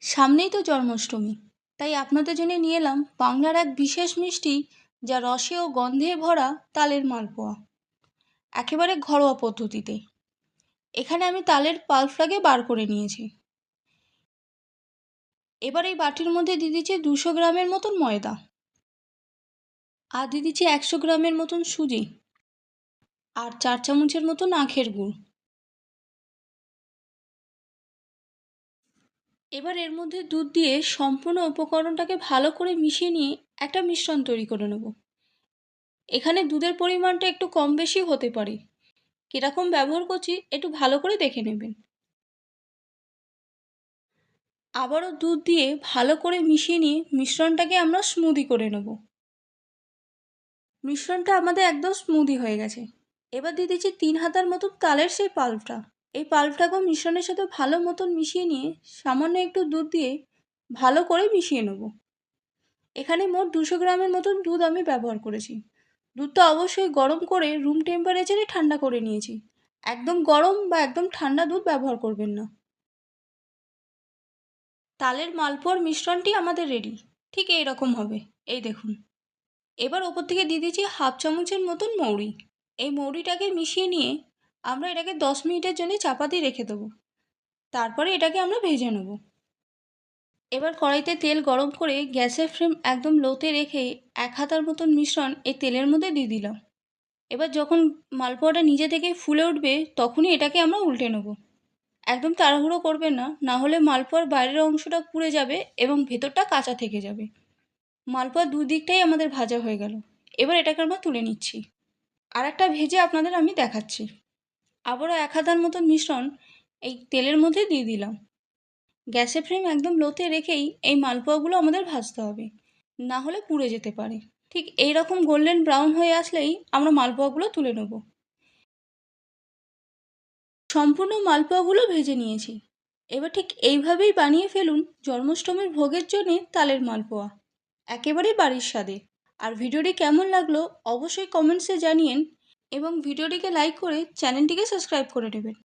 সামনেই তো জন্মাষ্টমী, তাই আপনাদের জন্য নিয়ে এলাম বাংলার এক বিশেষ মিষ্টি, যা রসে ও গন্ধে ভরা তালের মালপোয়া, একেবারে ঘরোয়া পদ্ধতিতে। এখানে আমি তালের পাল্পটাকে বার করে নিয়েছি। এবার এই বাটির মধ্যে দিয়ে দিচ্ছি 200 গ্রামের মতন ময়দা, আর দিয়ে দিচ্ছি 100 গ্রামের মতন সুজি, আর 4 চামচের মতন আখের গুড়। এবার এর মধ্যে দুধ দিয়ে সম্পূর্ণ উপকরণটাকে ভালো করে মিশিয়ে নিয়ে একটা মিশ্রণ তৈরি করে নেব। এখানে দুধের পরিমাণটা একটু কম বেশি হতে পারে, কীরকম ব্যবহার করছি একটু ভালো করে দেখে নেবেন। আবারও দুধ দিয়ে ভালো করে মিশিয়ে নিয়ে মিশ্রণটাকে আমরা স্মুদি করে নেব। মিশ্রণটা আমাদের একদম স্মুদি হয়ে গেছে। এবার দিয়ে দিচ্ছি 3 হাতার মতন তালের সেই পাল্পটা। এই পাল্পটাকেও মিশ্রণের সাথে ভালো মতন মিশিয়ে নিয়ে সামান্য একটু দুধ দিয়ে ভালো করে মিশিয়ে নেব। এখানে মোট 200 গ্রামের মতন দুধ আমি ব্যবহার করেছি। দুধটা অবশ্যই গরম করে রুম টেম্পারেচারে ঠান্ডা করে নিয়েছি। একদম গরম বা একদম ঠান্ডা দুধ ব্যবহার করবেন না। তালের মালপোয়ার মিশ্রণটি আমাদের রেডি, ঠিক এই রকম হবে, এই দেখুন। এবার ওপর থেকে দিয়ে দিচ্ছি 1/2 চামচের মতন মৌরি। এই মৌরিটাকে মিশিয়ে নিয়ে আমরা এটাকে 10 মিনিটের জন্য চাপা দিয়ে রেখে দেবো। তারপরে এটাকে আমরা ভেজে নেব। এবার কড়াইতে তেল গরম করে গ্যাসের ফ্লেম একদম লোতে রেখে 1 হাতার মতন মিশ্রণ এই তেলের মধ্যে দিয়ে দিলাম। এবার যখন মালপোয়াটা নিজে থেকে ফুলে উঠবে তখনই এটাকে আমরা উল্টে নেব। একদম তাড়াহুড়ো করবেন না, না হলে মালপোয়ার বাইরের অংশটা পুড়ে যাবে এবং ভেতরটা কাঁচা থেকে যাবে। মালপোয়ার দুদিকটাই আমাদের ভাজা হয়ে গেল। এবার এটাকে আমরা তুলে নিচ্ছি। আর একটা ভেজে আপনাদের আমি দেখাচ্ছি। আবারও 1 হাতার মতন মিশ্রণ এই তেলের মধ্যে দিয়ে দিলাম। গ্যাসের ফ্লেম একদম লোতে রেখেই এই মালপোয়াগুলো আমাদের ভাজতে হবে, না হলে পুড়ে যেতে পারে। ঠিক এই রকম গোল্ডেন ব্রাউন হয়ে আসলেই আমরা মালপোয়াগুলো তুলে নেব। সম্পূর্ণ মালপোয়াগুলো ভেজে নিয়েছি। এবার ঠিক এইভাবেই বানিয়ে ফেলুন জন্মাষ্টমীর ভোগের জন্যে তালের মালপোয়া, একেবারেই বাড়ির স্বাদে। আর ভিডিওটি কেমন লাগলো অবশ্যই কমেন্টসে জানিয়েন এবং ভিডিওটিকে লাইক করে চ্যানেলটিকে সাবস্ক্রাইব করে নেবেন।